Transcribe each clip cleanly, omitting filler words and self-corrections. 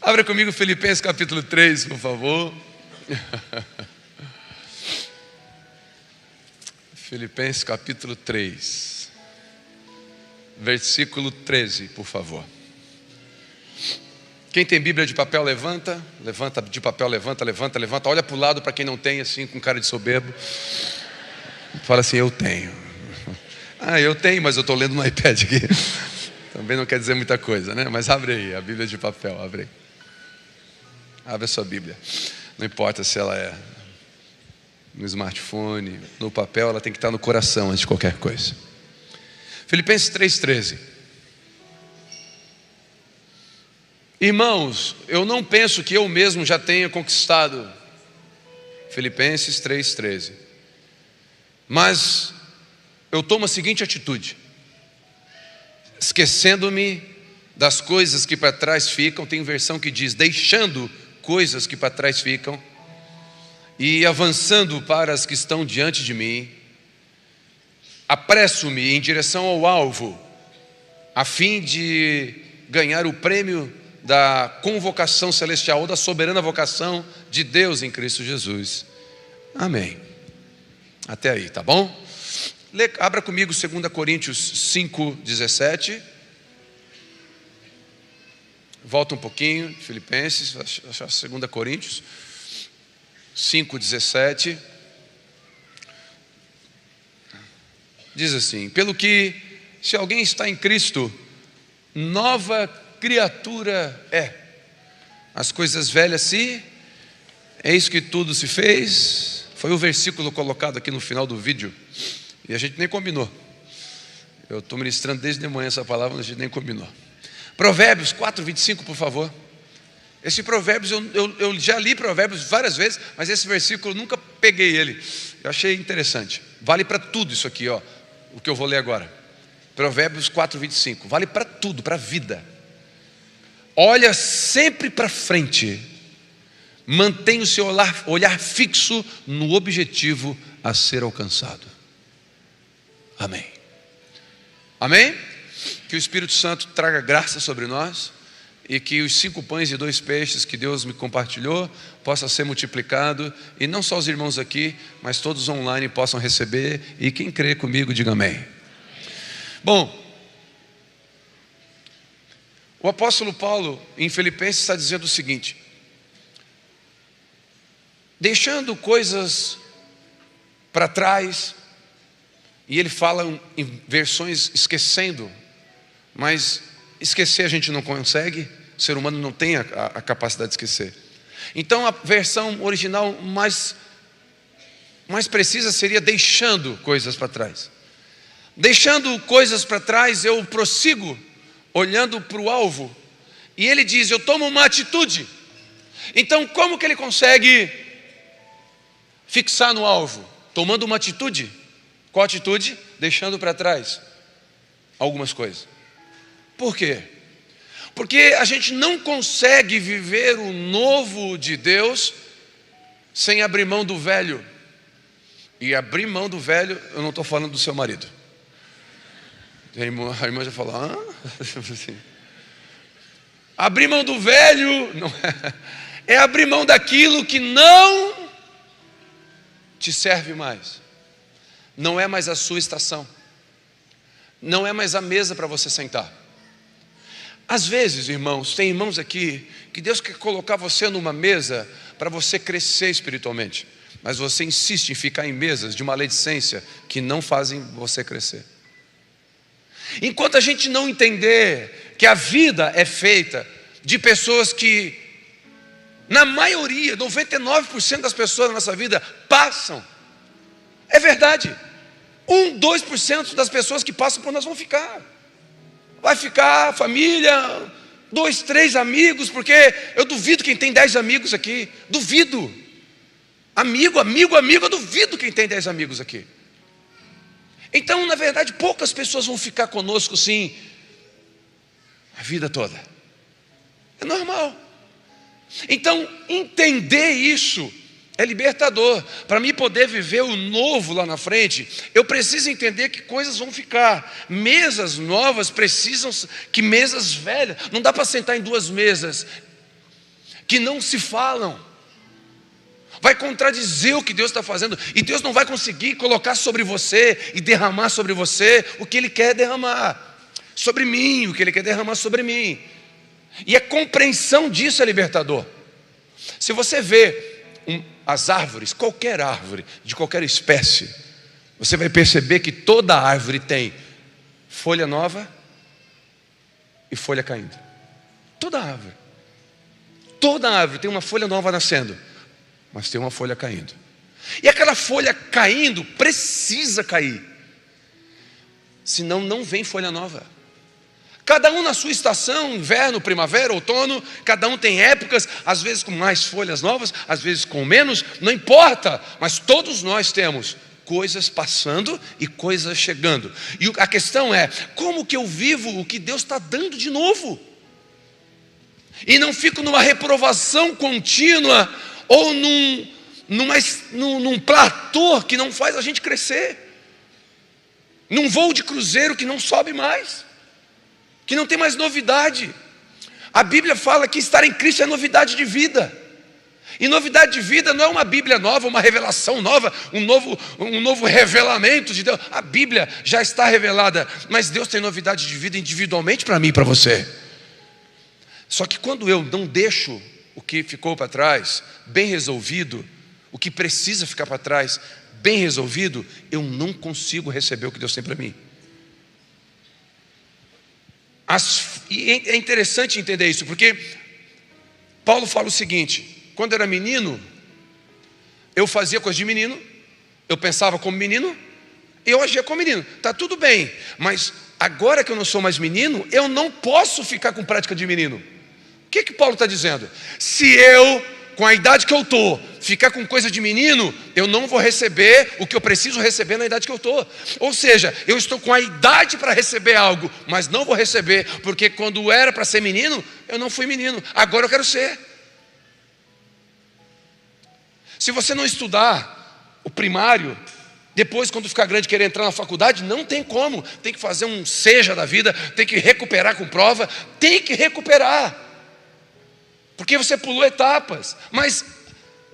Abra comigo Filipenses capítulo 3, por favor. Filipenses capítulo 3, versículo 13, por favor. Quem tem Bíblia de papel, levanta. Levanta de papel, levanta. Olha para o lado para quem não tem, assim, com cara de soberbo. Fala assim, eu tenho. Eu tenho, mas eu estou lendo no iPad aqui. Também não quer dizer muita coisa, né? Mas abre aí, a Bíblia de papel, abre aí. Abre a sua Bíblia. Não importa se ela é no smartphone, no papel, ela tem que estar no coração antes de qualquer coisa. Filipenses 3,13. Irmãos, eu não penso que eu mesmo já tenha conquistado. Filipenses 3,13. Mas eu tomo a seguinte atitude: esquecendo-me das coisas que para trás ficam. Tem versão que diz, deixando coisas que para trás ficam e avançando para as que estão diante de mim, apresso-me em direção ao alvo, a fim de ganhar o prêmio da convocação celestial, ou da soberana vocação de Deus em Cristo Jesus. Amém. Até aí, tá bom? Abra comigo 2 Coríntios 5,17. Volta um pouquinho, Filipenses, 2 Coríntios 5,17. Diz assim: pelo que, se alguém está em Cristo, nova criatura é. As coisas velhas eis que tudo se fez. Foi o versículo colocado aqui no final do vídeo, e a gente nem combinou. Eu estou ministrando desde de manhã essa palavra, a gente nem combinou. Provérbios 4,25, por favor. Esse Provérbios, eu já li Provérbios várias vezes, mas esse versículo eu nunca peguei ele. Eu achei interessante. Vale para tudo isso aqui, ó, o que eu vou ler agora. Provérbios 4,25. Vale para tudo, para a vida. Olha sempre para frente. Mantenha o seu olhar fixo no objetivo a ser alcançado. Amém. Amém? Que o Espírito Santo traga graça sobre nós e que os 5 pães e 2 peixes que Deus me compartilhou possa ser multiplicado, e não só os irmãos aqui, mas todos online possam receber, e quem crê comigo diga amém. Bom, o apóstolo Paulo em Filipenses está dizendo o seguinte: deixando coisas para trás, e ele fala em versões esquecendo, mas esquecer a gente não consegue, o ser humano não tem a capacidade de esquecer. Então a versão original mais precisa seria deixando coisas para trás. Deixando coisas para trás, eu prossigo olhando para o alvo, e ele diz, eu tomo uma atitude. Então como que ele consegue fixar no alvo? Tomando uma atitude. Qual atitude? Deixando para trás algumas coisas. Por quê? Porque a gente não consegue viver o novo de Deus sem abrir mão do velho. E abrir mão do velho, eu não estou falando do seu marido. A irmã já falou, abrir mão do velho não é abrir mão daquilo que não te serve mais. Não é mais a sua estação. Não é mais a mesa para você sentar. Às vezes, irmãos, tem irmãos aqui que Deus quer colocar você numa mesa para você crescer espiritualmente, mas você insiste em ficar em mesas de maledicência que não fazem você crescer. Enquanto a gente não entender que a vida é feita de pessoas que, na maioria, 99% das pessoas na nossa vida passam. É verdade. 2% das pessoas que passam por nós vão ficar. Vai ficar a família, 2, 3 amigos, porque eu duvido quem tem 10 amigos aqui. Duvido. Amigo, eu duvido quem tem 10 amigos aqui. Então, na verdade, poucas pessoas vão ficar conosco, sim, a vida toda. É normal. Então, entender isso é libertador. Para mim poder viver o novo lá na frente, eu preciso entender que coisas vão ficar. Mesas novas precisam que mesas velhas. Não dá para sentar em 2 mesas. que não se falam. Vai contradizer o que Deus está fazendo. E Deus não vai conseguir colocar sobre você e derramar sobre você o que Ele quer derramar sobre mim, o que Ele quer derramar sobre mim. E a compreensão disso é libertador. Se você vê as árvores, qualquer árvore, de qualquer espécie, você vai perceber que toda árvore tem folha nova e folha caindo. Toda árvore. Toda árvore tem uma folha nova nascendo, mas tem uma folha caindo. E aquela folha caindo precisa cair, senão não vem folha nova. Cada um na sua estação, inverno, primavera, outono, cada um tem épocas, às vezes com mais folhas novas, às vezes com menos, não importa, mas todos nós temos coisas passando e coisas chegando. E a questão é, como que eu vivo o que Deus está dando de novo? E não fico numa reprovação contínua, ou num platô que não faz a gente crescer, num voo de cruzeiro que não sobe mais, que não tem mais novidade. A Bíblia fala que estar em Cristo é novidade de vida. E novidade de vida não é uma Bíblia nova, uma revelação nova, um novo revelamento de Deus. A Bíblia já está revelada, mas Deus tem novidade de vida individualmente para mim e para você. Só que quando eu não deixo o que ficou para trás bem resolvido, o que precisa ficar para trás bem resolvido, eu não consigo receber o que Deus tem para mim. E é interessante entender isso, porque Paulo fala o seguinte: quando eu era menino, eu fazia coisa de menino, eu pensava como menino, eu agia como menino. Está tudo bem, mas agora que eu não sou mais menino, eu não posso ficar com prática de menino. O que Paulo está dizendo? Se eu, com a idade que eu estou, ficar com coisa de menino, eu não vou receber o que eu preciso receber na idade que eu estou. Ou seja, eu estou com a idade para receber algo, mas não vou receber, porque quando era para ser menino, eu não fui menino, agora eu quero ser. Se você não estudar o primário, depois quando ficar grande querer entrar na faculdade, não tem como, tem que fazer um seja da vida, tem que recuperar com prova, tem que recuperar, porque você pulou etapas. Mas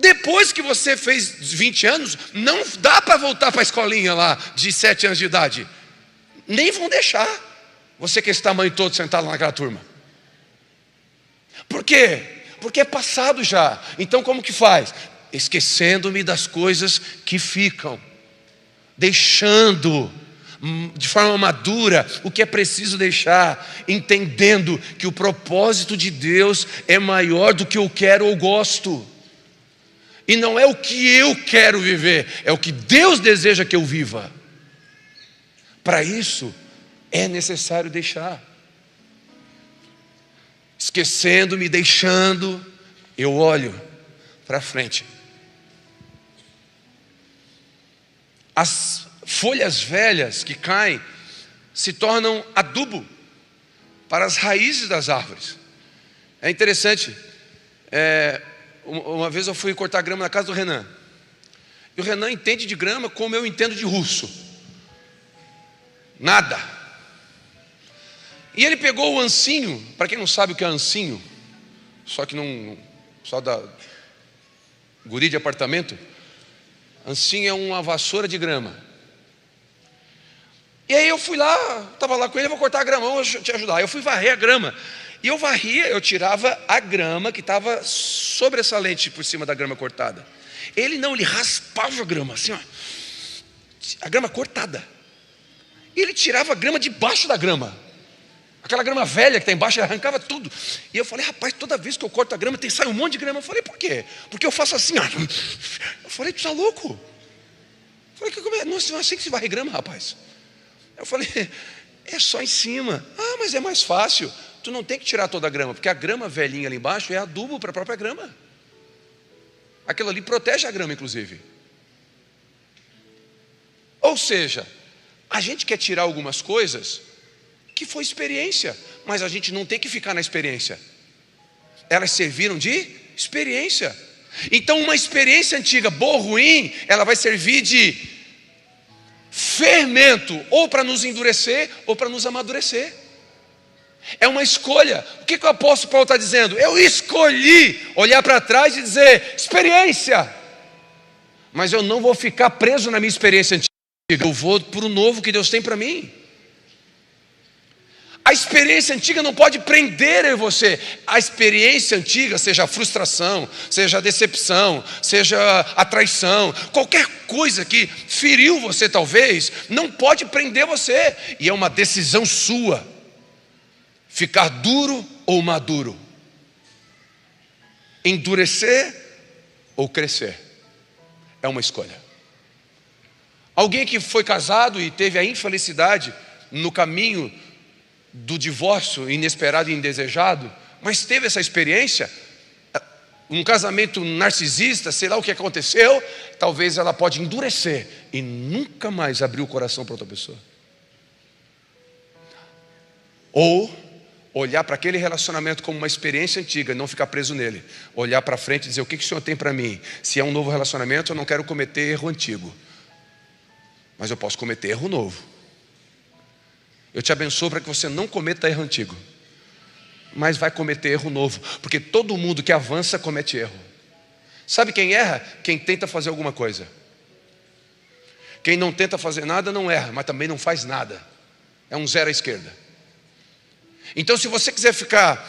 depois que você fez 20 anos, não dá para voltar para a escolinha lá de 7 anos de idade, nem vão deixar você com esse tamanho todo sentado naquela turma. Por quê? Porque é passado já. Então como que faz? Esquecendo-me das coisas que ficam, deixando de forma madura o que é preciso deixar, entendendo que o propósito de Deus é maior do que eu quero ou gosto, e não é o que eu quero viver, é o que Deus deseja que eu viva. Para isso é necessário deixar. Esquecendo-me, deixando, eu olho para frente. As folhas velhas que caem se tornam adubo para as raízes das árvores. É interessante, uma vez eu fui cortar grama na casa do Renan, e o Renan entende de grama como eu entendo de russo, nada. E ele pegou o ancinho, para quem não sabe o que é ancinho, só da guri de apartamento, ancinho é uma vassoura de grama. E aí eu fui lá, estava lá com ele, eu vou cortar a grama, vou te ajudar. Eu fui varrer a grama, e eu varria, eu tirava a grama que estava sobressalente por cima da grama cortada. Ele não, ele raspava a grama, assim ó, a grama cortada. E ele tirava a grama debaixo da grama, aquela grama velha que está embaixo, ele arrancava tudo. E eu falei, rapaz, toda vez que eu corto a grama, sai um monte de grama. Eu falei, por quê? Porque eu faço assim, ó. Eu falei, tu está louco? Eu falei, não é assim que se varre grama, rapaz. Eu falei, é só em cima. Ah, mas é mais fácil. Tu não tem que tirar toda a grama, porque a grama velhinha ali embaixo é adubo para a própria grama. Aquilo ali protege a grama, inclusive. Ou seja, a gente quer tirar algumas coisas que foi experiência, mas a gente não tem que ficar na experiência. Elas serviram de experiência. Então uma experiência antiga, boa ou ruim, ela vai servir de fermento, ou para nos endurecer, ou para nos amadurecer. É uma escolha. O que o apóstolo Paulo está dizendo? Eu escolhi olhar para trás e dizer, experiência. Mas eu não vou ficar preso na minha experiência antiga. Eu vou para o novo que Deus tem para mim. A experiência antiga não pode prender eu e você. A experiência antiga, seja a frustração, seja a decepção, seja a traição, qualquer coisa que feriu você talvez, não pode prender você. E é uma decisão sua. Ficar duro ou maduro. Endurecer ou crescer. É uma escolha. Alguém que foi casado e teve a infelicidade no caminho do divórcio inesperado e indesejado, mas teve essa experiência, um casamento narcisista, sei lá o que aconteceu, talvez ela pode endurecer e nunca mais abrir o coração para outra pessoa. Ou olhar para aquele relacionamento como uma experiência antiga, não ficar preso nele, olhar para frente e dizer, o que o Senhor tem para mim? Se é um novo relacionamento, eu não quero cometer erro antigo, mas eu posso cometer erro novo. Eu te abençoo para que você não cometa erro antigo, mas vai cometer erro novo, porque todo mundo que avança comete erro. Sabe quem erra? Quem tenta fazer alguma coisa. Quem não tenta fazer nada não erra, mas também não faz nada. É um zero à esquerda. Então, se você quiser ficar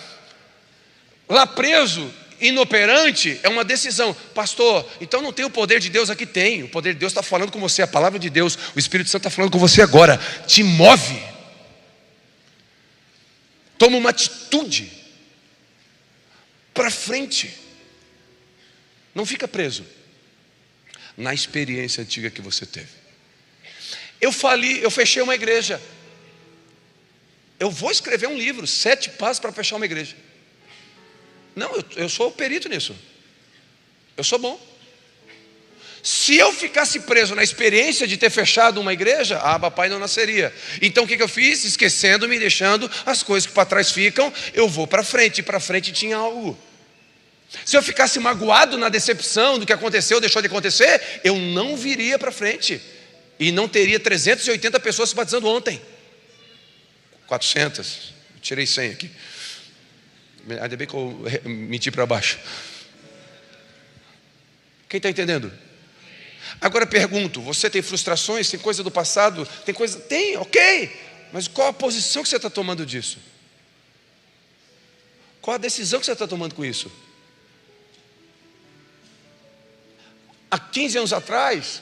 lá preso, inoperante, é uma decisão. Pastor, então não tem o poder de Deus aqui? Tem. O poder de Deus está falando com você, a palavra de Deus, o Espírito Santo está falando com você agora. Te move. Toma uma atitude para frente. Não fica preso na experiência antiga que você teve. Eu fechei uma igreja. Eu vou escrever um livro, 7 passos para fechar uma igreja. Não, eu sou perito nisso. Eu sou bom. Se eu ficasse preso na experiência de ter fechado uma igreja, papai não nasceria. Então o que eu fiz? Esquecendo-me, deixando as coisas que para trás ficam, eu vou para frente. E para frente tinha algo. Se eu ficasse magoado na decepção do que aconteceu, deixou de acontecer, eu não viria para frente. E não teria 380 pessoas se batizando ontem. 400. Eu tirei 100 aqui. Ainda bem que eu menti para baixo. Quem está entendendo? Agora pergunto, você tem frustrações, tem coisa do passado, tem, ok, mas qual a posição que você está tomando disso? Qual a decisão que você está tomando com isso? Há 15 anos atrás,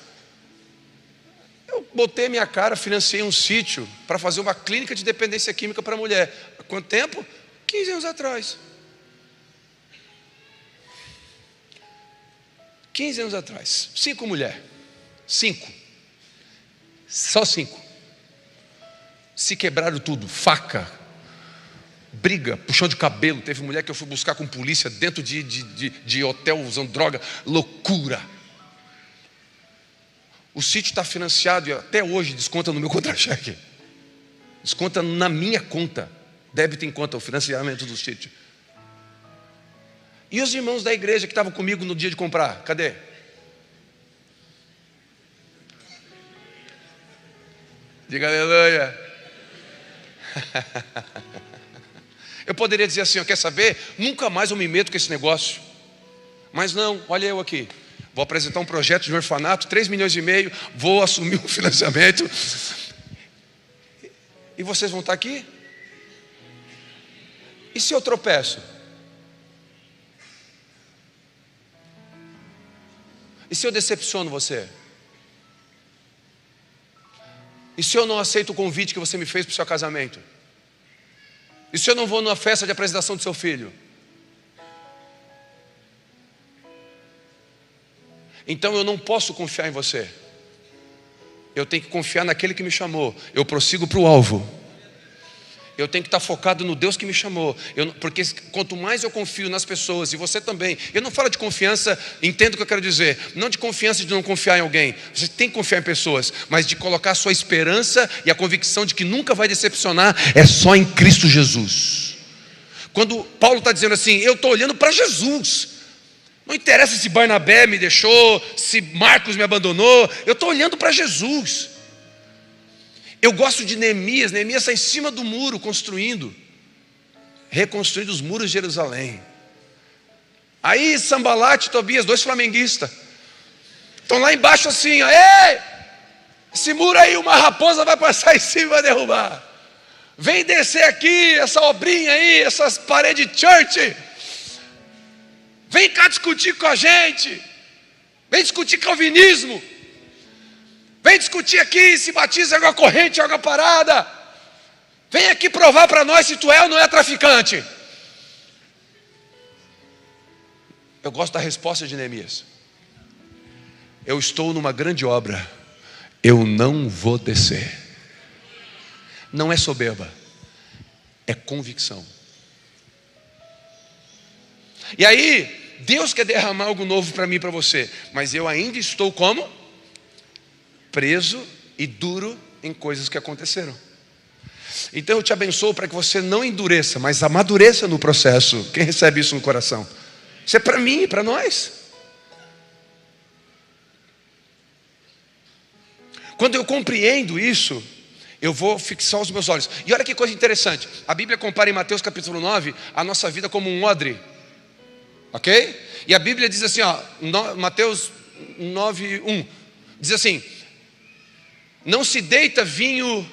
eu botei minha cara, financiei um sítio para fazer uma clínica de dependência química para mulher. Há quanto tempo? 15 anos atrás. 15 anos atrás, 5 mulheres, 5, só 5, se quebraram tudo, faca, briga, puxão de cabelo. Teve mulher que eu fui buscar com polícia dentro de hotel usando droga, loucura. O sítio está financiado e até hoje desconta no meu contra-cheque, desconta na minha conta, débito em conta, o financiamento do sítio. E os irmãos da igreja que estavam comigo no dia de comprar, cadê? Diga aleluia. Eu poderia dizer assim, quer saber? Nunca mais eu me meto com esse negócio. Mas não, olha eu aqui. Vou apresentar um projeto de um orfanato, 3,5 milhões, vou assumir o financiamento. E vocês vão estar aqui? E se eu tropeço? E se eu decepciono você? E se eu não aceito o convite que você me fez para o seu casamento? E se eu não vou numa festa de apresentação do seu filho? Então eu não posso confiar em você. Eu tenho que confiar naquele que me chamou. Eu prossigo para o alvo. Eu tenho que estar focado no Deus que me chamou. Porque quanto mais eu confio nas pessoas, e você também. Eu não falo de confiança, entenda o que eu quero dizer. Não de confiança de não confiar em alguém. Você tem que confiar em pessoas. Mas de colocar a sua esperança e a convicção de que nunca vai decepcionar, é só em Cristo Jesus. Quando Paulo está dizendo assim, eu estou olhando para Jesus. Não interessa se Barnabé me deixou, se Marcos me abandonou. Eu estou olhando para Jesus. Eu gosto de Neemias. Neemias está em cima do muro construindo. reconstruindo os muros de Jerusalém. Aí Sambalate e Tobias, 2 flamenguistas, estão lá embaixo assim, ó, ei, esse muro aí, uma raposa vai passar em cima e vai derrubar. Vem descer aqui, essa obrinha aí, essas paredes de church. Vem cá discutir com a gente. Vem discutir calvinismo. Vem discutir aqui se batiza água corrente, água parada. Vem aqui provar para nós se tu é ou não é traficante. Eu gosto da resposta de Neemias. Eu estou numa grande obra. Eu não vou descer. Não é soberba, é convicção. E aí, Deus quer derramar algo novo para mim e para você, mas eu ainda estou como? Preso e duro em coisas que aconteceram. Então eu te abençoo para que você não endureça, mas amadureça no processo. Quem recebe isso no coração? Isso é para mim e para nós. Quando eu compreendo isso, eu vou fixar os meus olhos. E olha que coisa interessante. A Bíblia compara em Mateus capítulo 9 a nossa vida como um odre. Ok? E a Bíblia diz assim, ó, Mateus 9:1, diz assim: não se deita vinho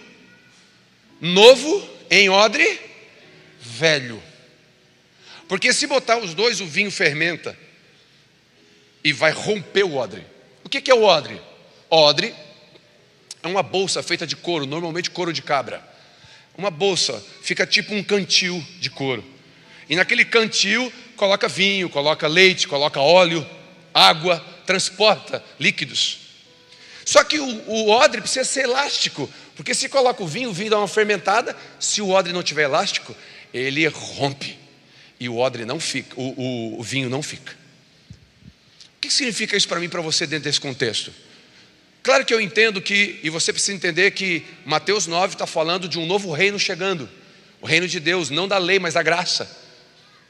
novo em odre velho, porque se botar os dois, o vinho fermenta e vai romper o odre. O que é o odre? Odre é uma bolsa feita de couro, normalmente couro de cabra. Uma bolsa, fica tipo um cantil de couro. E naquele cantil coloca vinho, coloca leite, coloca óleo, água, transporta líquidos. Só que o odre precisa ser elástico, porque se coloca o vinho dá uma fermentada. Se o odre não tiver elástico, ele rompe e o odre não fica, o vinho não fica. O que significa isso para mim e para você dentro desse contexto? Claro que eu entendo que, e você precisa entender que Mateus 9 está falando de um novo reino chegando. O reino de Deus, não da lei, mas da graça.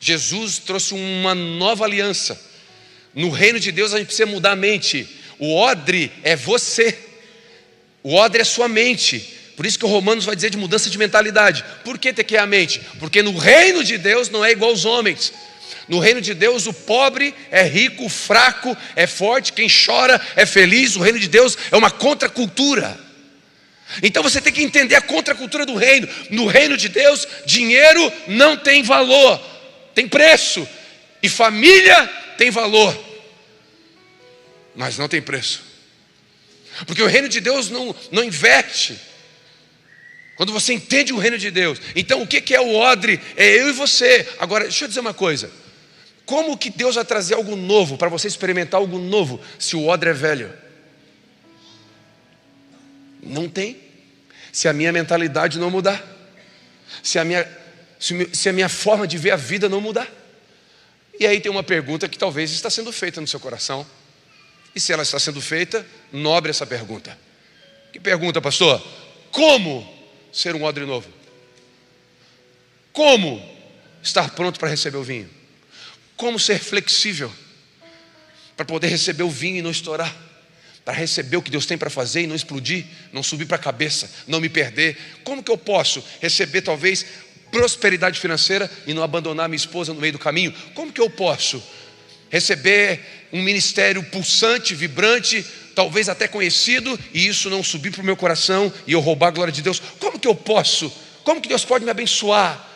Jesus trouxe uma nova aliança. No reino de Deus a gente precisa mudar a mente. O odre é você. O odre é sua mente. Por isso que o Romanos vai dizer de mudança de mentalidade. Por que ter que é a mente? Porque no reino de Deus não é igual aos homens. No reino de Deus o pobre é rico, o fraco é forte, quem chora é feliz. O reino de Deus é uma contracultura. Então você tem que entender a contracultura do reino. No reino de Deus, dinheiro não tem valor, tem preço. E família tem valor, mas não tem preço. Porque o reino de Deus não inverte. Quando você entende o reino de Deus. Então o que é o odre? É eu e você. Agora deixa eu dizer uma coisa. Como que Deus vai trazer algo novo, para você experimentar algo novo, se o odre é velho? Não tem. Se a minha mentalidade não mudar, se a minha forma de ver a vida não mudar. E aí tem uma pergunta que talvez está sendo feita no seu coração. E se ela está sendo feita, nobre essa pergunta. Que pergunta, pastor? Como ser um odre novo? Como estar pronto para receber o vinho? Como ser flexível para poder receber o vinho e não estourar? Para receber o que Deus tem para fazer e não explodir, não subir para a cabeça, não me perder. Como que eu posso receber talvez prosperidade financeira e não abandonar minha esposa no meio do caminho? Como que eu posso receber um ministério pulsante, vibrante, talvez até conhecido, e isso não subir para o meu coração e eu roubar a glória de Deus? Como que eu posso? Como que Deus pode me abençoar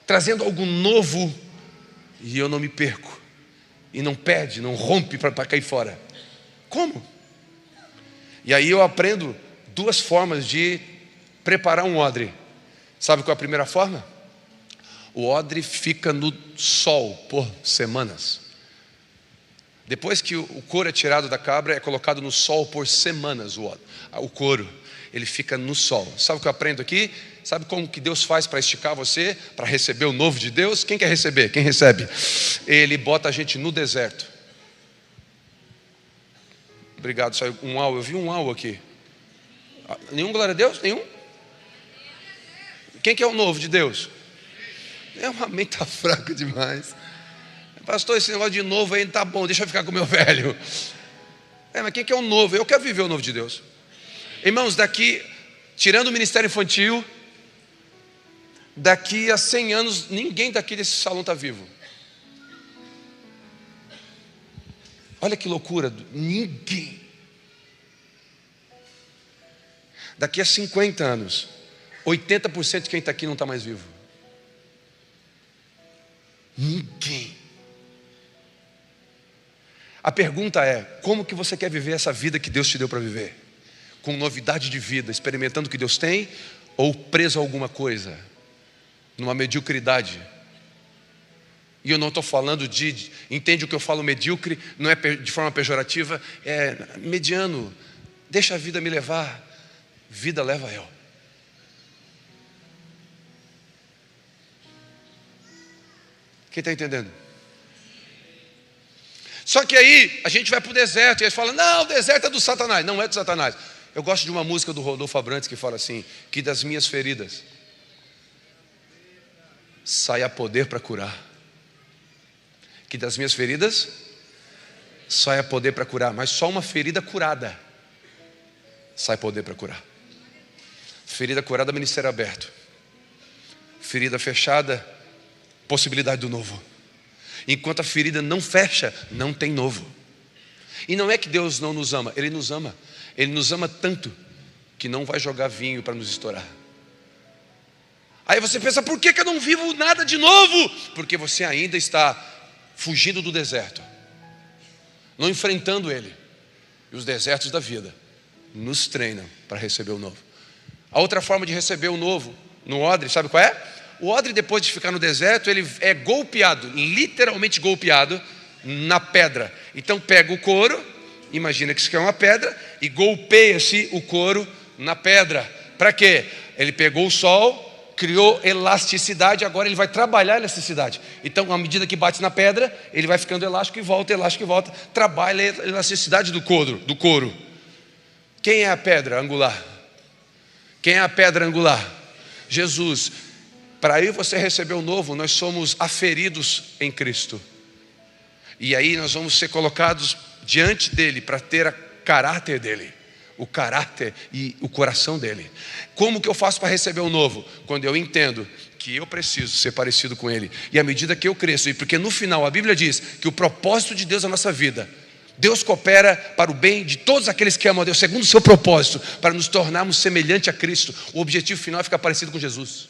trazendo algo novo e eu não me perco e não perde, não rompe para cair fora? Como? E aí eu aprendo 2 formas de preparar um odre. Sabe qual é a primeira forma? O odre fica no sol por semanas. Depois que o couro é tirado da cabra, é colocado no sol por semanas o couro. Ele fica no sol. Sabe o que eu aprendo aqui? Sabe como que Deus faz para esticar você, para receber o novo de Deus? Quem quer receber? Quem recebe? Ele bota a gente no deserto. Obrigado, saiu um au. Eu vi um au aqui. Nenhum glória a Deus? Nenhum? Quem que é o novo de Deus? É uma mente fraca demais. Pastor, esse negócio de novo aí tá bom, deixa eu ficar com o meu velho. Mas quem que é o novo? Eu quero viver o novo de Deus. Irmãos, daqui, tirando o ministério infantil, Daqui a 100 anos, ninguém daqui desse salão está vivo. Olha que loucura, ninguém. Daqui a 50 anos, 80% de quem está aqui não está mais vivo. Ninguém. A pergunta é, como que você quer viver essa vida que Deus te deu para viver? Com novidade de vida, experimentando o que Deus tem, ou preso a alguma coisa, numa mediocridade? E eu não estou falando entende o que eu falo medíocre, não é de forma pejorativa, é mediano, deixa a vida me levar, vida leva eu. Quem está entendendo? Só que aí a gente vai para o deserto e eles falam, não, o deserto é do Satanás. Não é do Satanás. Eu gosto de uma música do Rodolfo Abrantes que fala assim, que das minhas feridas saia poder para curar. Que das minhas feridas saia poder para curar. Mas só uma ferida curada sai poder para curar. Ferida curada, ministério aberto. Ferida fechada, possibilidade do novo. Enquanto a ferida não fecha, não tem novo. E não é que Deus não nos ama, Ele nos ama. Ele nos ama tanto que não vai jogar vinho para nos estourar. Aí você pensa, por que eu não vivo nada de novo? Porque você ainda está fugindo do deserto, não enfrentando ele. E os desertos da vida nos treinam para receber o novo. A outra forma de receber o novo no odre, sabe qual é? O odre, depois de ficar no deserto, ele é golpeado, literalmente golpeado, na pedra. Então pega o couro, imagina que isso é uma pedra, e golpeia-se o couro na pedra. Para quê? Ele pegou o sol, criou elasticidade, agora ele vai trabalhar a elasticidade. Então, à medida que bate na pedra, ele vai ficando elástico e volta, trabalha a elasticidade do couro. Quem é a pedra angular? Quem é a pedra angular? Jesus. Para aí você receber o novo, nós somos aferidos em Cristo. E aí nós vamos ser colocados diante dele para ter o caráter dele. O caráter e o coração dele. Como que eu faço para receber o novo? Quando eu entendo que eu preciso ser parecido com ele. E à medida que eu cresço, e porque no final a Bíblia diz que o propósito de Deus na nossa vida, Deus coopera para o bem de todos aqueles que amam a Deus, segundo o seu propósito, para nos tornarmos semelhante a Cristo. O objetivo final é ficar parecido com Jesus.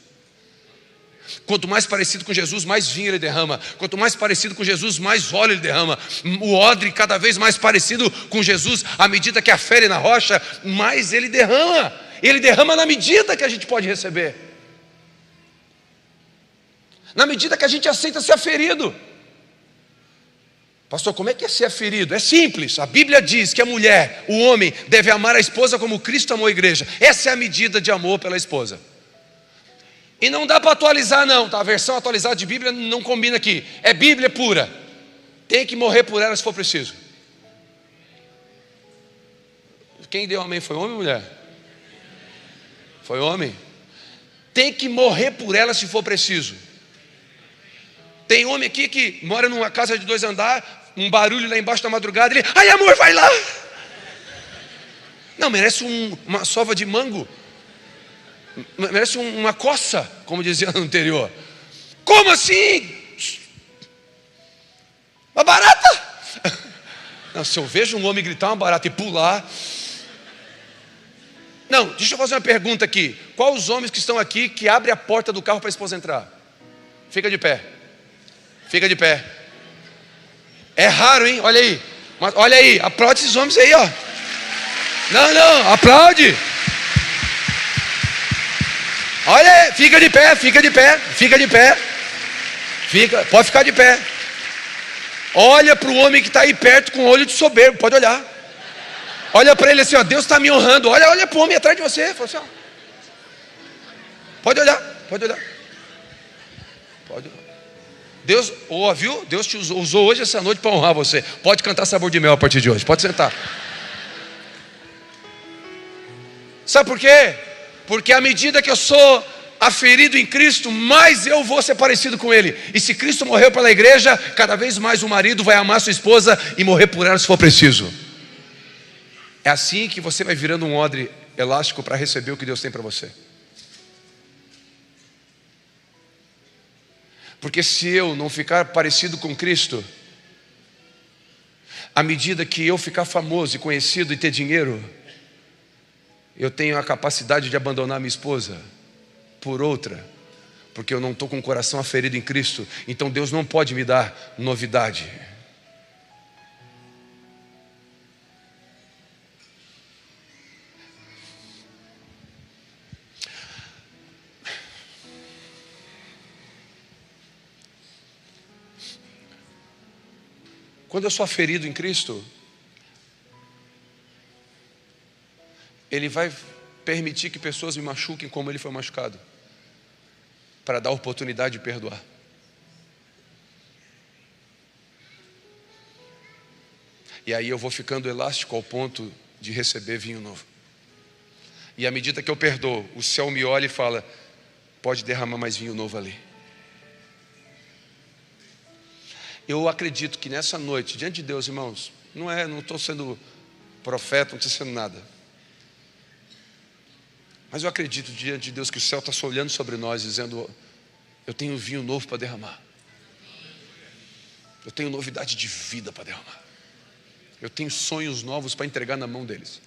Quanto mais parecido com Jesus, mais vinho ele derrama. Quanto mais parecido com Jesus, mais óleo ele derrama. O odre cada vez mais parecido com Jesus, à medida que afere na rocha, mais ele derrama. Ele derrama na medida que a gente pode receber, na medida que a gente aceita ser aferido. Pastor, como é que é ser aferido? É simples, a Bíblia diz que a mulher, o homem, deve amar a esposa como Cristo amou a igreja. Essa é a medida de amor pela esposa. E não dá para atualizar não, tá? A versão atualizada de Bíblia não combina aqui. É Bíblia pura. Tem que morrer por ela se for preciso. Quem deu amém foi homem ou mulher? Foi homem. Tem que morrer por ela se for preciso. Tem homem aqui que mora numa casa de 2 andares, um barulho lá embaixo da madrugada, ele, ai amor, vai lá. Não, merece uma sova de mango. Merece uma coça, como dizia no anterior. Como assim? Uma barata? Não, se eu vejo um homem gritar uma barata e pular. Não, deixa eu fazer uma pergunta aqui. Qual os homens que estão aqui que abrem a porta do carro para a esposa entrar? Fica de pé. Fica de pé. É raro, hein? Olha aí. Mas olha aí, aplaude esses homens aí, ó. Não, aplaude. Olha aí, fica de pé. Pode ficar de pé. Olha para o homem que está aí perto com olho de soberbo, pode olhar. Olha para ele assim, ó, Deus está me honrando. Olha para o homem atrás de você. Fala assim, ó. Pode olhar. Deus, viu? Deus te usou hoje essa noite para honrar você. Pode cantar Sabor de Mel a partir de hoje. Pode sentar. Sabe por quê? Porque à medida que eu sou aferido em Cristo, mais eu vou ser parecido com Ele. E se Cristo morreu pela igreja, cada vez mais o marido vai amar sua esposa e morrer por ela se for preciso. É assim que você vai virando um odre elástico para receber o que Deus tem para você. Porque se eu não ficar parecido com Cristo, à medida que eu ficar famoso e conhecido e ter dinheiro, eu tenho a capacidade de abandonar minha esposa por outra, porque eu não estou com o coração aferido em Cristo. Então Deus não pode me dar novidade. Quando eu sou aferido em Cristo, Ele vai permitir que pessoas me machuquem como Ele foi machucado, para dar oportunidade de perdoar. E aí eu vou ficando elástico ao ponto de receber vinho novo. E à medida que eu perdoo, o céu me olha e fala: pode derramar mais vinho novo ali. Eu acredito que nessa noite, diante de Deus, irmãos, não estou sendo profeta, não estou sendo nada. Mas eu acredito diante de Deus que o céu está só olhando sobre nós, dizendo: eu tenho vinho novo para derramar. Eu tenho novidade de vida para derramar. Eu tenho sonhos novos para entregar na mão deles.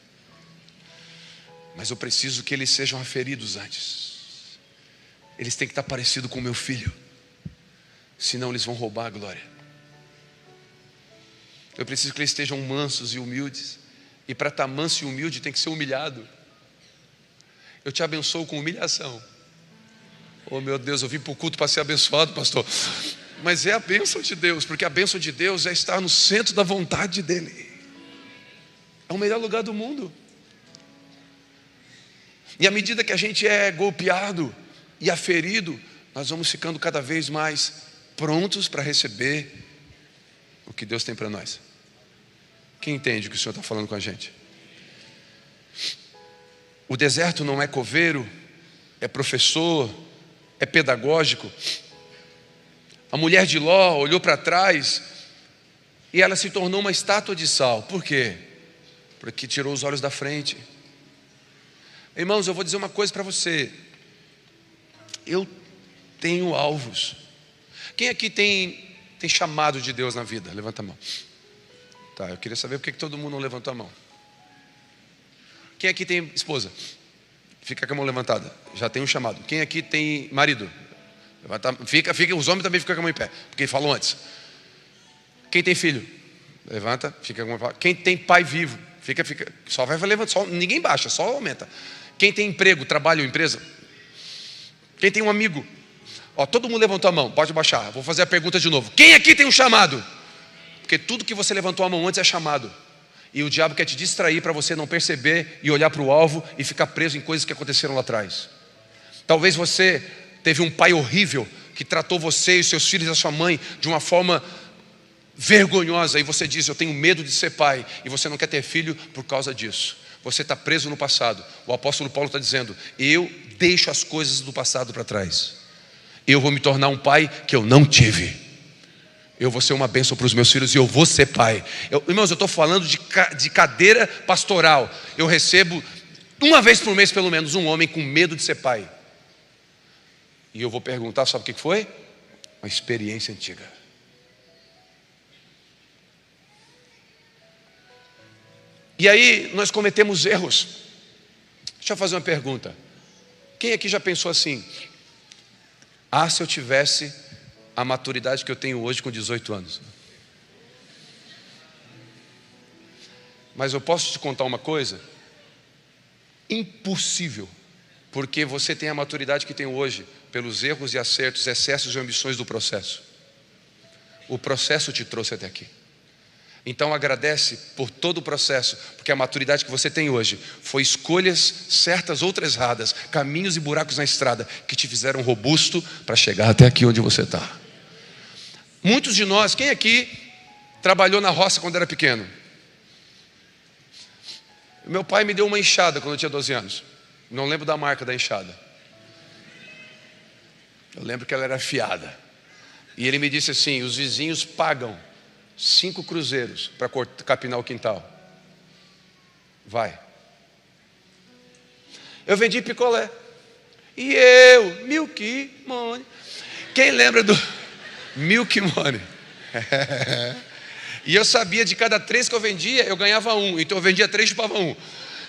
Mas eu preciso que eles sejam aferidos antes. Eles têm que estar parecidos com o meu filho, senão eles vão roubar a glória. Eu preciso que eles estejam mansos e humildes. E para estar manso e humilde tem que ser humilhado. Eu te abençoo com humilhação. Oh meu Deus, eu vim para o culto para ser abençoado, pastor. Mas é a bênção de Deus, porque a bênção de Deus é estar no centro da vontade dEle. É o melhor lugar do mundo. E à medida que a gente é golpeado e aferido, nós vamos ficando cada vez mais prontos para receber o que Deus tem para nós. Quem entende o que o Senhor está falando com a gente? O deserto não é coveiro, é professor, é pedagógico. A mulher de Ló olhou para trás e ela se tornou uma estátua de sal. Por quê? Porque tirou os olhos da frente. Irmãos, eu vou dizer uma coisa para você. Eu tenho alvos. Quem aqui tem chamado de Deus na vida? Levanta a mão. Tá, eu queria saber por que todo mundo não levantou a mão. Quem aqui tem esposa? Fica com a mão levantada. Já tem um chamado. Quem aqui tem marido? Levanta, fica, os homens também ficam com a mão em pé, porque ele falou antes. Quem tem filho? Levanta, fica com a mão. Quem tem pai vivo? Fica, só vai levantar, ninguém baixa, só aumenta. Quem tem emprego, trabalho, empresa? Quem tem um amigo? Ó, todo mundo levantou a mão, pode baixar. Vou fazer a pergunta de novo. Quem aqui tem um chamado? Porque tudo que você levantou a mão antes é chamado. E o diabo quer te distrair para você não perceber e olhar para o alvo e ficar preso em coisas que aconteceram lá atrás. Talvez você teve um pai horrível que tratou você e os seus filhos e a sua mãe de uma forma vergonhosa, e você diz: eu tenho medo de ser pai, e você não quer ter filho por causa disso. Você está preso no passado. O apóstolo Paulo está dizendo: eu deixo as coisas do passado para trás. Eu vou me tornar um pai que eu não tive. Eu vou ser uma bênção para os meus filhos e eu vou ser pai. Irmãos, eu estou falando de cadeira pastoral. Eu recebo uma vez por mês pelo menos um homem com medo de ser pai. E eu vou perguntar, sabe o que foi? Uma experiência antiga. E aí nós cometemos erros. Deixa eu fazer uma pergunta. Quem aqui já pensou assim: ah, se eu tivesse a maturidade que eu tenho hoje com 18 anos. Mas eu posso te contar uma coisa? Impossível. Porque você tem a maturidade que tem hoje pelos erros e acertos, excessos e ambições do processo. O processo te trouxe até aqui. Então agradece por todo o processo, porque a maturidade que você tem hoje foi escolhas certas, outras erradas, caminhos e buracos na estrada que te fizeram robusto para chegar até aqui onde você está. Muitos de nós, quem aqui trabalhou na roça quando era pequeno? Meu pai me deu uma enxada quando eu tinha 12 anos. Não lembro da marca da enxada. Eu lembro que ela era afiada. E ele me disse assim: os vizinhos pagam 5 cruzeiros para capinar o quintal. Vai. Eu vendi picolé. E eu, Milky, Money. Quem lembra do... Milk money. E eu sabia de cada 3 que eu vendia, eu ganhava 1. Então eu vendia 3, chupava 1. No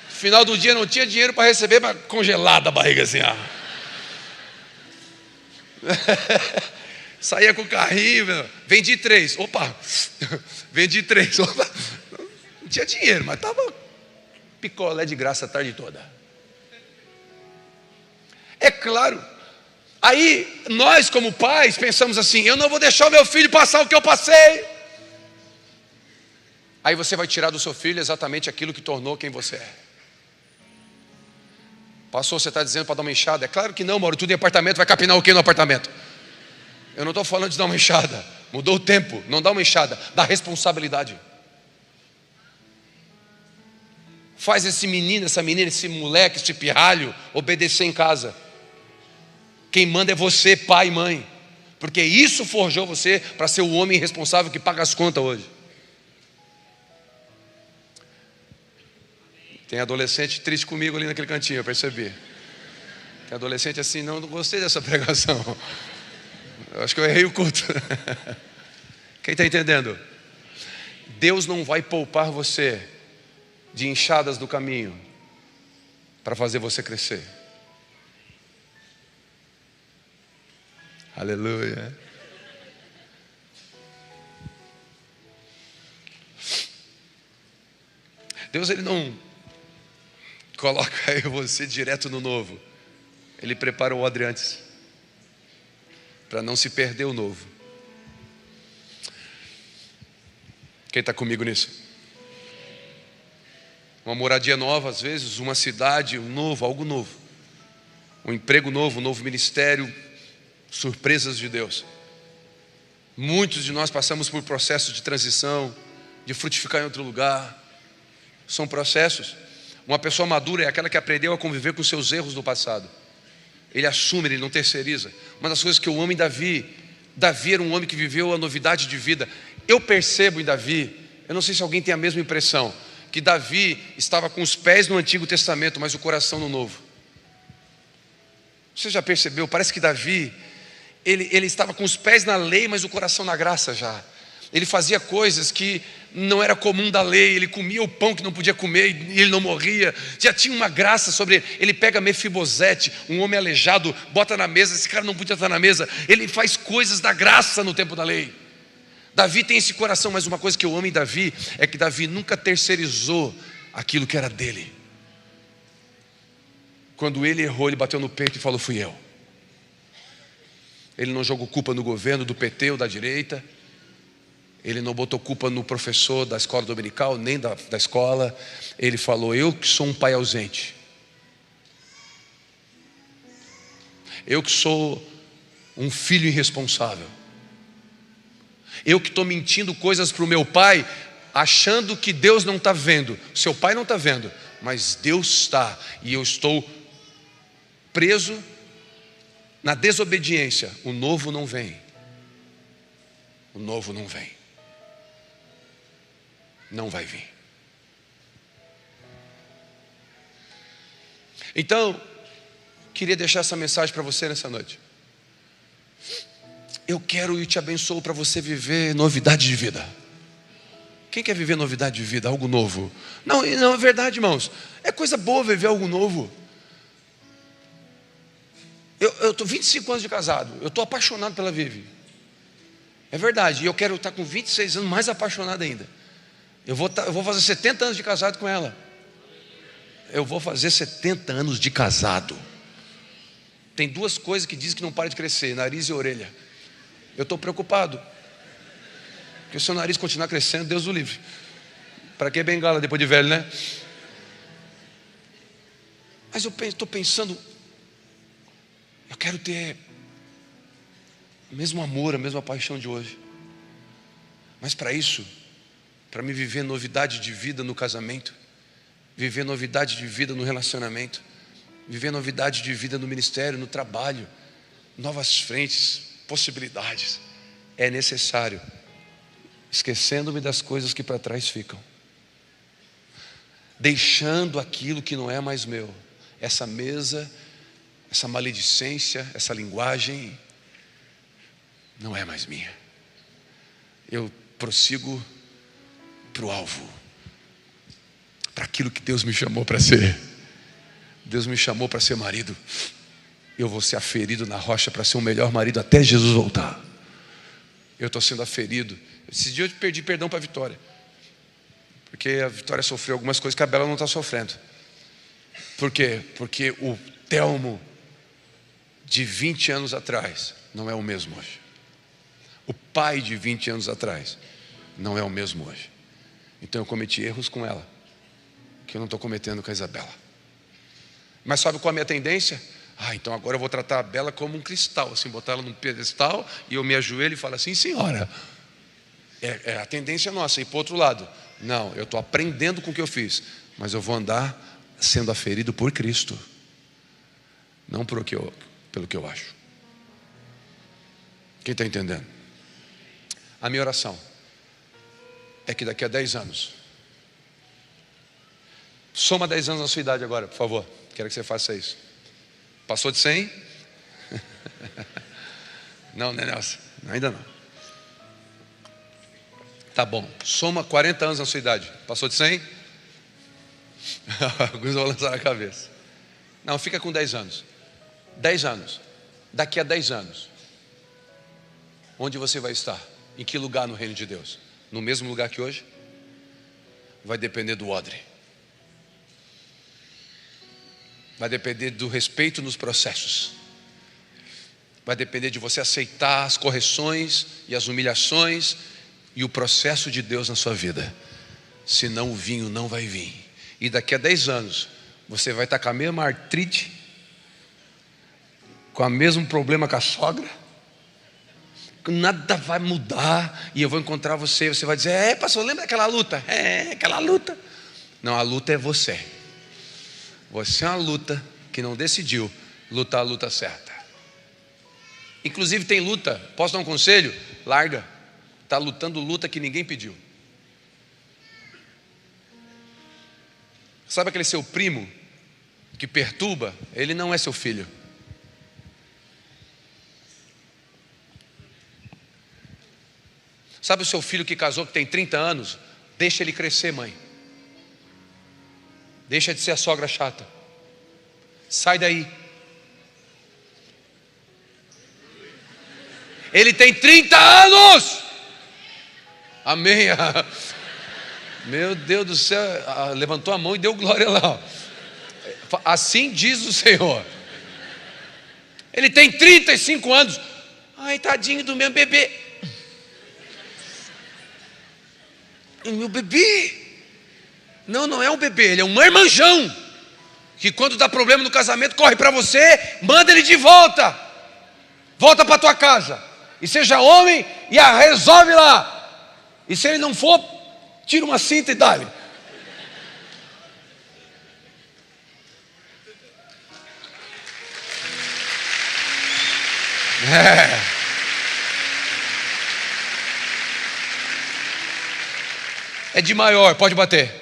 final do dia não tinha dinheiro para receber, mas congelada a barriga assim, ó. Saía com o carrinho, vendi 3. Opa, vendi 3. Opa. Não tinha dinheiro, mas estava picolé de graça a tarde toda. É claro. Aí nós como pais pensamos assim: eu não vou deixar o meu filho passar o que eu passei. Aí você vai tirar do seu filho exatamente aquilo que tornou quem você é. Pastor, você está dizendo para dar uma enxada? É claro que não, Mauro, tudo em apartamento, vai capinar o que no apartamento? Eu não estou falando de dar uma enxada. Mudou o tempo, não dá uma enxada, dá responsabilidade. Faz esse menino, essa menina, esse moleque, esse pirralho obedecer em casa. Quem manda é você, pai e mãe, porque isso forjou você para ser o homem responsável que paga as contas hoje. Tem adolescente triste comigo ali naquele cantinho, eu percebi. Tem adolescente assim: não gostei dessa pregação, eu acho que eu errei o culto. Quem está entendendo? Deus não vai poupar você de enxadas do caminho para fazer você crescer. Aleluia. Deus, Ele não coloca aí você direto no novo. Ele prepara o odre antes, para não se perder o novo. Quem está comigo nisso? Uma moradia nova, às vezes, uma cidade, um novo, algo novo. Um emprego novo, um novo ministério. Surpresas de Deus. Muitos de nós passamos por processos de transição, de frutificar em outro lugar. São processos. Uma pessoa madura é aquela que aprendeu a conviver com seus erros do passado. Ele assume, ele não terceiriza. Uma das coisas que eu amo em Davi era um homem que viveu a novidade de vida. Eu percebo em Davi, eu não sei se alguém tem a mesma impressão, que Davi estava com os pés no Antigo Testamento, mas o coração no Novo. Você já percebeu? Parece que Davi ele estava com os pés na lei, mas o coração na graça já. Ele fazia coisas que não era comum da lei. Ele comia o pão que não podia comer e ele não morria. Já tinha uma graça sobre ele. Ele pega Mefibosete, um homem aleijado, bota na mesa. Esse cara não podia estar na mesa. Ele faz coisas da graça no tempo da lei. Davi tem esse coração, mas uma coisa que eu amo em Davi é que Davi nunca terceirizou aquilo que era dele. Quando ele errou, ele bateu no peito e falou: fui eu. Ele não jogou culpa no governo do PT ou da direita. Ele não botou culpa no professor da escola dominical, nem da escola. Ele falou: eu que sou um pai ausente. Eu que sou um filho irresponsável. Eu que estou mentindo coisas para o meu pai, achando que Deus não está vendo. Seu pai não está vendo, mas Deus está. E eu estou preso na desobediência. O novo não vem. O novo não vem. Não vai vir. Então, queria deixar essa mensagem para você nessa noite. Eu quero e te abençoo para você viver novidade de vida. Quem quer viver novidade de vida, algo novo? Não, é verdade, irmãos. É coisa boa viver algo novo. Eu estou 25 anos de casado. Eu estou apaixonado pela Vivi. É verdade. E eu quero estar com 26 anos mais apaixonado ainda. Eu vou fazer 70 anos de casado com ela. Eu vou fazer 70 anos de casado. Tem duas coisas que dizem que não para de crescer: nariz e orelha. Eu estou preocupado, porque se o nariz continuar crescendo, Deus o livre. Para que bengala depois de velho, né? Mas eu estou pensando, eu quero ter o mesmo amor, a mesma paixão de hoje. Mas para isso, para me viver novidade de vida no casamento, viver novidade de vida no relacionamento, viver novidade de vida no ministério, no trabalho, novas frentes, possibilidades, é necessário, esquecendo-me das coisas que para trás ficam, deixando aquilo que não é mais meu, essa mesa, essa maledicência, essa linguagem, não é mais minha. Eu prossigo para o alvo, para aquilo que Deus me chamou para ser. Deus me chamou para ser marido. Eu vou ser aferido na rocha para ser o melhor marido até Jesus voltar. Eu estou sendo aferido. Esse dia eu pedi perdão para a Vitória, porque a Vitória sofreu algumas coisas que a Bela não está sofrendo. Por quê? Porque o Telmo de 20 anos atrás não é o mesmo hoje. O pai de 20 anos atrás não é o mesmo hoje. Então eu cometi erros com ela, que eu não estou cometendo com a Isabela. Mas sabe qual é a minha tendência? Então agora eu vou tratar a Bela como um cristal, assim, botar ela num pedestal, e eu me ajoelho e falo assim: senhora, é a tendência nossa, ir para o outro lado. Não, eu estou aprendendo com o que eu fiz, mas eu vou andar sendo aferido por Cristo, não pelo que eu acho. Quem está entendendo? A minha oração é que daqui a 10 anos, soma 10 anos na sua idade agora, por favor. Quero que você faça isso. Passou de 100? Não, né, Nelson? Ainda não. Tá bom. Soma 40 anos na sua idade. Passou de 100? Alguns vão lançar na cabeça. Não, fica com 10 anos. 10 anos. Daqui a 10 anos, onde você vai estar? Em que lugar no reino de Deus? No mesmo lugar que hoje? Vai depender do odre. Vai depender do respeito nos processos. Vai depender de você aceitar as correções e as humilhações e o processo de Deus na sua vida. Senão o vinho não vai vir. E daqui a 10 anos você vai estar com a mesma artrite, com o mesmo problema com a sogra. Nada vai mudar. E eu vou encontrar você. Você vai dizer: pastor, lembra daquela luta? Aquela luta. Não, a luta é você. Você é uma luta que não decidiu lutar a luta certa. Inclusive tem luta, posso dar um conselho? Larga. Está lutando luta que ninguém pediu. Sabe aquele seu primo que perturba? Ele não é seu filho. Sabe o seu filho que casou, que tem 30 anos? Deixa ele crescer, mãe. Deixa de ser a sogra chata. Sai daí. Ele tem 30 anos. Amém. Meu Deus do céu. Levantou a mão e deu glória lá. Assim diz o Senhor. Ele tem 35 anos. Ai, tadinho do meu bebê. O meu bebê. Não é um bebê, ele é um marmanjão, que quando dá problema no casamento, corre para você, manda ele de volta. Volta para tua casa. E seja homem e a resolve lá. E se ele não for, tira uma cinta e dá-lhe. É de maior, pode bater.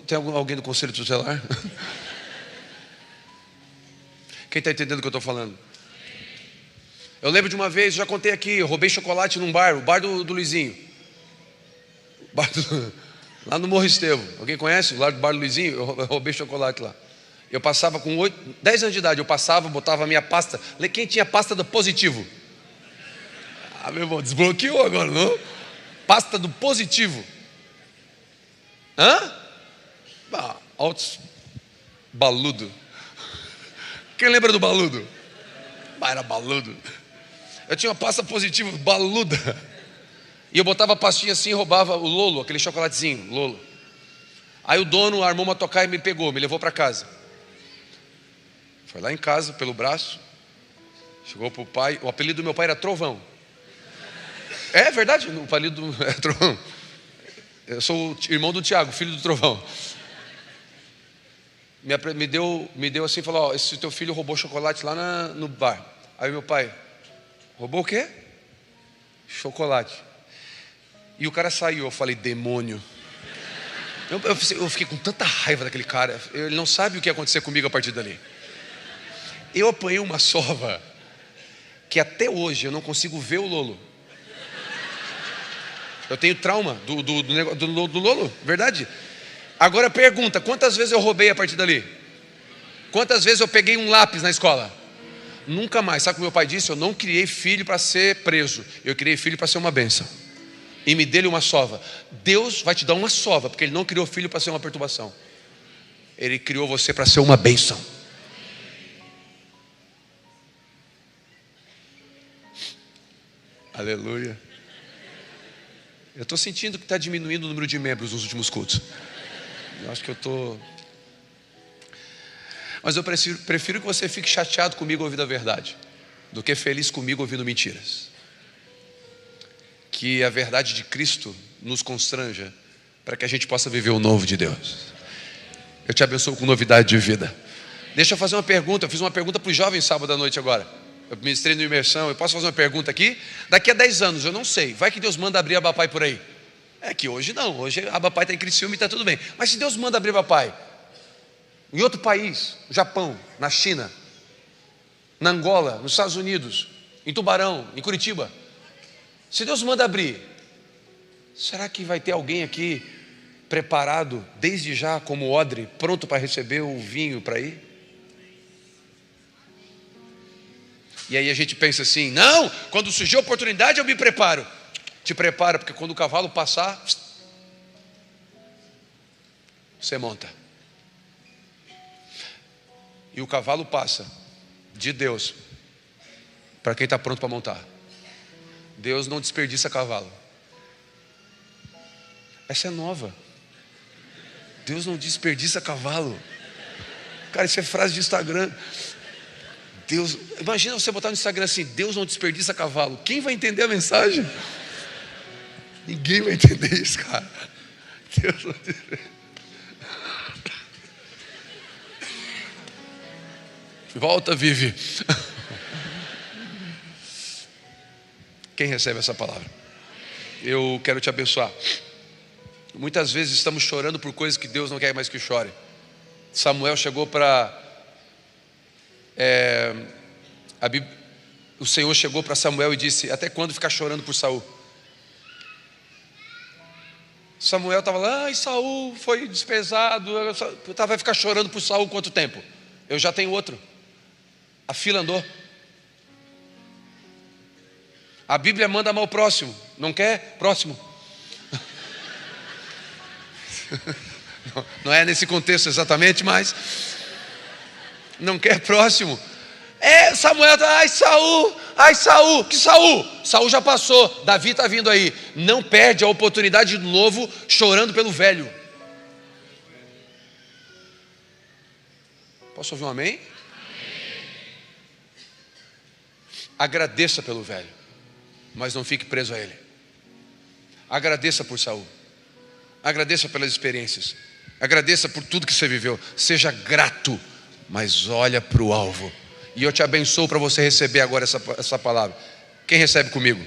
Tem alguém do conselho tutelar? Quem está entendendo o que eu estou falando? Eu lembro de uma vez, já contei aqui, eu roubei chocolate num bar, o bar do Luizinho. Lá no Morro Estevão. Alguém conhece o bar do Luizinho? Eu roubei chocolate lá. Eu passava com 10 anos de idade, eu passava, botava a minha pasta. Quem tinha pasta do Positivo? Meu irmão, desbloqueou agora, não? Pasta do Positivo. Altos baludo. Quem lembra do baludo? Era baludo. Eu tinha uma pasta Positivo baluda. E eu botava a pastinha assim e roubava o Lolo, aquele chocolatezinho, Lolo. Aí o dono armou uma tocaia e me pegou, me levou para casa. Foi lá em casa, pelo braço. Chegou pro pai. O apelido do meu pai era Trovão. É verdade, o apelido é Trovão. Eu sou o irmão do Tiago, filho do Trovão. Me deu assim e falou: esse teu filho roubou chocolate lá no bar. Aí meu pai: roubou o quê? Chocolate. E o cara saiu. Eu falei: demônio. Eu fiquei com tanta raiva daquele cara. Ele não sabe o que ia acontecer comigo a partir dali. Eu apanhei uma sova. que até hoje eu não consigo ver o Lolo. Eu tenho trauma do Lolo, verdade. Agora pergunta, quantas vezes eu roubei a partir dali? Quantas vezes eu peguei um lápis na escola? Nunca mais. Sabe o que meu pai disse? Eu não criei filho para ser preso, eu criei filho para ser uma bênção. E me dê-lhe uma sova. Deus vai te dar uma sova, porque Ele não criou filho para ser uma perturbação. Ele criou você para ser uma bênção. Aleluia. Eu estou sentindo que está diminuindo o número de membros nos últimos cultos. Eu acho que eu estou... Mas eu prefiro que você fique chateado comigo ouvindo a verdade, do que feliz comigo ouvindo mentiras. Que a verdade de Cristo nos constranja, para que a gente possa viver o novo de Deus. Eu te abençoo com novidade de vida. Deixa eu fazer uma pergunta. Eu fiz uma pergunta para os jovens sábado à noite agora. Eu ministrei no Imersão. Eu posso fazer uma pergunta aqui? Daqui a 10 anos, eu não sei. Vai que Deus manda abrir a Abapai por aí. É que hoje não. Hoje a Abapai está em Criciúma e está tudo bem. Mas se Deus manda abrir a Abapai em outro país, no Japão, na China, na Angola, nos Estados Unidos, em Tubarão, em Curitiba, se Deus manda abrir, será que vai ter alguém aqui preparado desde já como odre, pronto para receber o vinho para ir? E aí a gente pensa assim, não, quando surgir a oportunidade eu me preparo. Te prepara, porque quando o cavalo passar, você monta. E o cavalo passa de Deus para quem está pronto para montar. Deus não desperdiça cavalo. Essa é nova. Deus não desperdiça cavalo. Cara, isso é frase de Instagram. Deus, imagina você botar no Instagram assim, Deus não desperdiça cavalo. Quem vai entender a mensagem? Ninguém vai entender isso, cara. Deus não desperdiça. Volta, Vivi. Quem recebe essa palavra? Eu quero te abençoar. Muitas vezes estamos chorando por coisas que Deus não quer mais que chore. Samuel chegou para... o Senhor chegou para Samuel e disse, até quando ficar chorando por Saul? Samuel estava lá, ai, Saul foi desprezado, vai ficar chorando por Saul quanto tempo? Eu já tenho outro. A fila andou. A Bíblia manda amar o próximo. Não quer? Próximo. Não é nesse contexto exatamente, mas não quer? Próximo. Samuel está, ai Saul, que Saul? Saul já passou, Davi está vindo aí. Não perde a oportunidade de novo chorando pelo velho. Posso ouvir um amém? Agradeça pelo velho, mas não fique preso a ele. Agradeça por Saul. Agradeça pelas experiências. Agradeça por tudo que você viveu. Seja grato, mas olha para o alvo. E eu te abençoo para você receber agora essa palavra. Quem recebe comigo?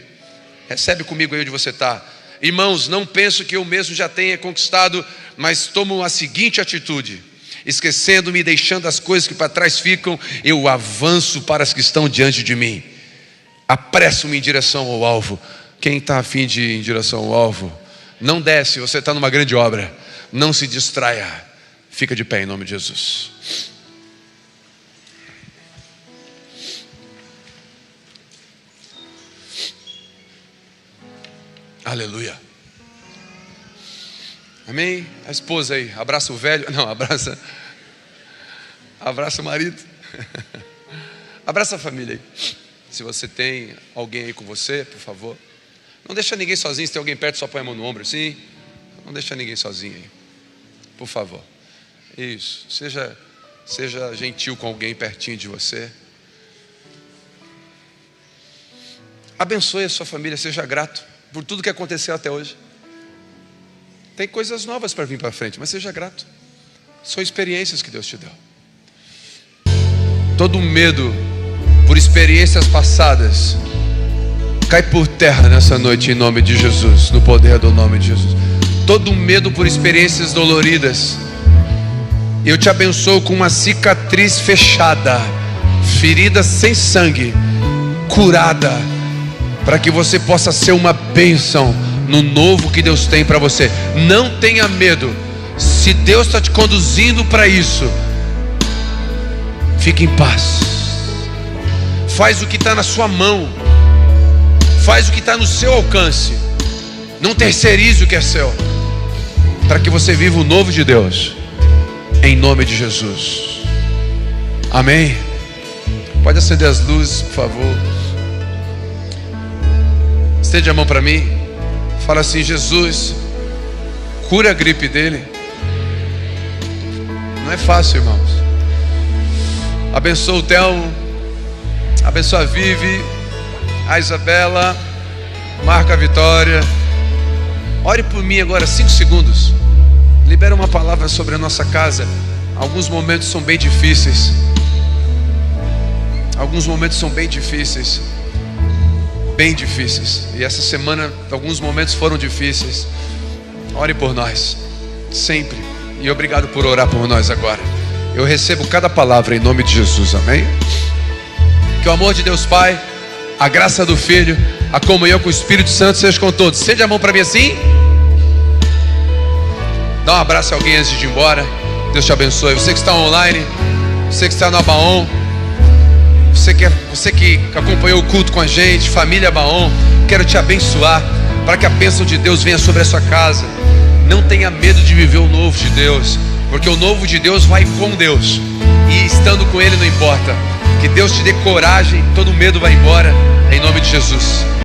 Recebe comigo aí onde você está. Irmãos, não penso que eu mesmo já tenha conquistado, mas tomo a seguinte atitude: esquecendo-me e deixando as coisas que para trás ficam, eu avanço para as que estão diante de mim. Apresso-me em direção ao alvo. Quem está a fim de ir em direção ao alvo? Não desce, você está numa grande obra. Não se distraia. Fica de pé em nome de Jesus. Aleluia. Amém? A esposa aí, abraça o velho. Não, abraça o marido. Abraça a família aí. Se você tem alguém aí com você, por favor. Não deixa ninguém sozinho. Se tem alguém perto, só põe a mão no ombro assim. Não deixa ninguém sozinho aí, por favor. Isso, seja gentil com alguém pertinho de você. Abençoe a sua família, seja grato por tudo que aconteceu até hoje. Tem coisas novas para vir para frente, mas seja grato. São experiências que Deus te deu. Todo medo por experiências passadas cai por terra nessa noite em nome de Jesus, no poder do nome de Jesus. Todo medo por experiências doloridas, eu te abençoo com uma cicatriz fechada, ferida sem sangue, curada, para que você possa ser uma bênção no novo que Deus tem para você. Não tenha medo. Se Deus está te conduzindo para isso, fique em paz. Faz o que está na sua mão. Faz o que está no seu alcance. Não terceirize o que é seu, para que você viva o novo de Deus, em nome de Jesus. Amém? Pode acender as luzes, por favor. Estende a mão para mim. Fala assim: Jesus, cura a gripe dele. Não é fácil, irmãos. Abençoa o Telmo, abençoa a Vivi, a Isabela, marca a Vitória. Ore por mim agora, 5 segundos. Libera uma palavra sobre a nossa casa. Alguns momentos são bem difíceis. Alguns momentos são bem difíceis. Bem difíceis. E essa semana alguns momentos foram difíceis. Ore por nós, sempre. E obrigado por orar por nós agora. Eu recebo cada palavra em nome de Jesus, amém? Que o amor de Deus Pai, a graça do Filho, a comunhão com o Espírito Santo seja com todos. Estende a mão para mim assim. Dá um abraço a alguém antes de ir embora. Deus te abençoe. Você que está online, você que está no Abaon, você que acompanhou o culto com a gente, família Abaon, quero te abençoar, para que a bênção de Deus venha sobre a sua casa. Não tenha medo de viver o novo de Deus, porque o novo de Deus vai com Deus, e estando com Ele não importa. Que Deus te dê coragem, todo medo vai embora, em nome de Jesus.